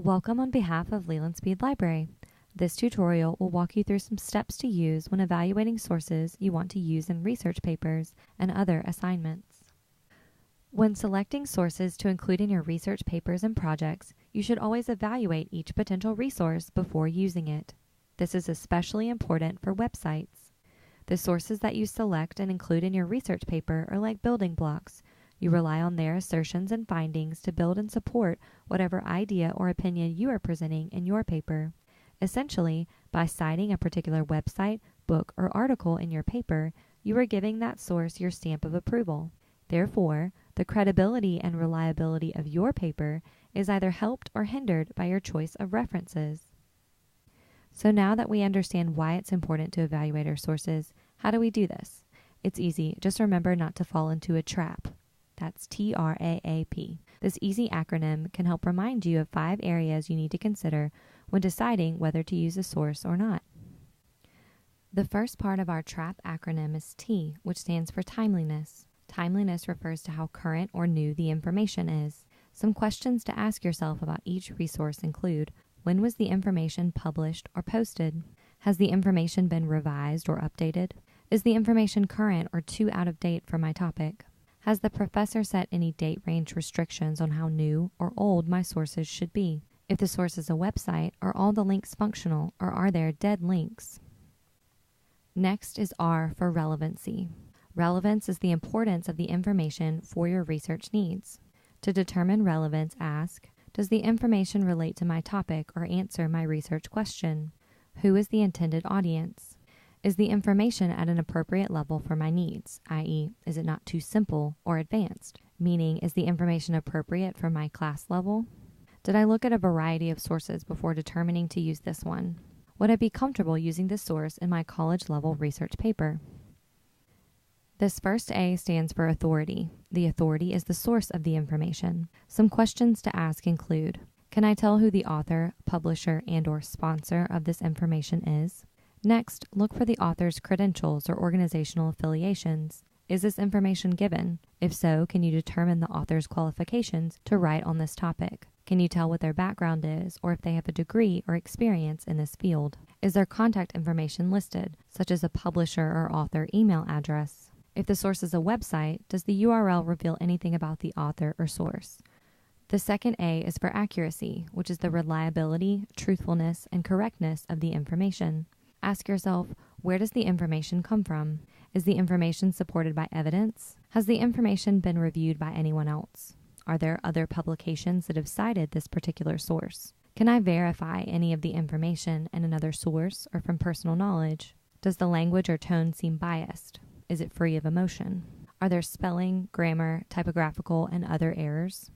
Welcome on behalf of Leland Speed Library. This tutorial will walk you through some steps to use when evaluating sources you want to use in research papers and other assignments. When selecting sources to include in your research papers and projects, you should always evaluate each potential resource before using it. This is especially important for websites. The sources that you select and include in your research paper are like building blocks. You rely on their assertions and findings to build and support whatever idea or opinion you are presenting in your paper. Essentially, by citing a particular website, book, or article in your paper, you are giving that source your stamp of approval. Therefore, the credibility and reliability of your paper is either helped or hindered by your choice of references. So now that we understand why it's important to evaluate our sources, how do we do this? It's easy. Just remember not to fall into a trap. That's TRAAP. This easy acronym can help remind you of 5 areas you need to consider when deciding whether to use a source or not. The first part of our TRAAP acronym is T, which stands for timeliness. Timeliness refers to how current or new the information is. Some questions to ask yourself about each resource include: when was the information published or posted? Has the information been revised or updated? Is the information current or too out of date for my topic? Has the professor set any date range restrictions on how new or old my sources should be? If the source is a website, are all the links functional or are there dead links? Next is R for relevancy. Relevance is the importance of the information for your research needs. To determine relevance, ask, does the information relate to my topic or answer my research question? Who is the intended audience? Is the information at an appropriate level for my needs, i.e., is it not too simple or advanced? Meaning, is the information appropriate for my class level? Did I look at a variety of sources before determining to use this one? Would I be comfortable using this source in my college-level research paper? This first A stands for authority. The authority is the source of the information. Some questions to ask include: can I tell who the author, publisher, and/or sponsor of this information is? Next, look for the author's credentials or organizational affiliations. Is this information given? If so, can you determine the author's qualifications to write on this topic? Can you tell what their background is or if they have a degree or experience in this field? Is their contact information listed, such as a publisher or author email address? If the source is a website, does the URL reveal anything about the author or source? The second A is for accuracy, which is the reliability, truthfulness, and correctness of the information. Ask yourself, where does the information come from? Is the information supported by evidence? Has the information been reviewed by anyone else? Are there other publications that have cited this particular source? Can I verify any of the information in another source or from personal knowledge? Does the language or tone seem biased? Is it free of emotion? Are there spelling, grammar, typographical, and other errors?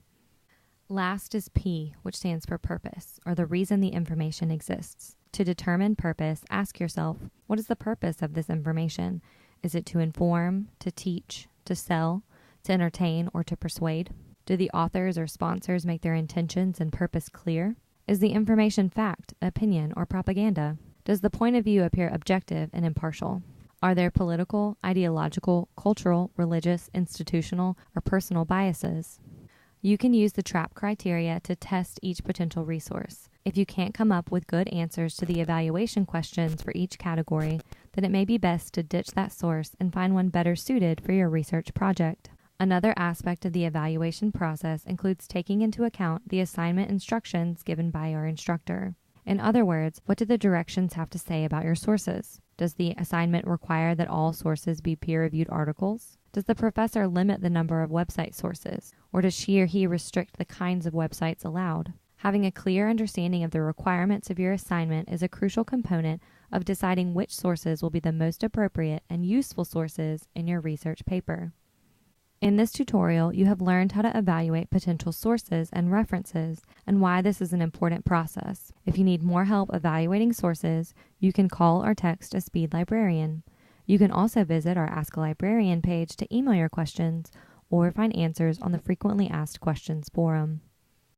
Last is P, which stands for purpose, or the reason the information exists. To determine purpose, ask yourself, what is the purpose of this information? Is it to inform, to teach, to sell, to entertain, or to persuade? Do the authors or sponsors make their intentions and purpose clear? Is the information fact, opinion, or propaganda? Does the point of view appear objective and impartial? Are there political, ideological, cultural, religious, institutional, or personal biases? You can use the TRAAP criteria to test each potential resource. If you can't come up with good answers to the evaluation questions for each category, then it may be best to ditch that source and find one better suited for your research project. Another aspect of the evaluation process includes taking into account the assignment instructions given by your instructor. In other words, what do the directions have to say about your sources? Does the assignment require that all sources be peer-reviewed articles? Does the professor limit the number of website sources, or does she or he restrict the kinds of websites allowed? Having a clear understanding of the requirements of your assignment is a crucial component of deciding which sources will be the most appropriate and useful sources in your research paper. In this tutorial, you have learned how to evaluate potential sources and references and why this is an important process. If you need more help evaluating sources, you can call or text a Speed Librarian. You can also visit our Ask a Librarian page to email your questions or find answers on the Frequently Asked Questions forum.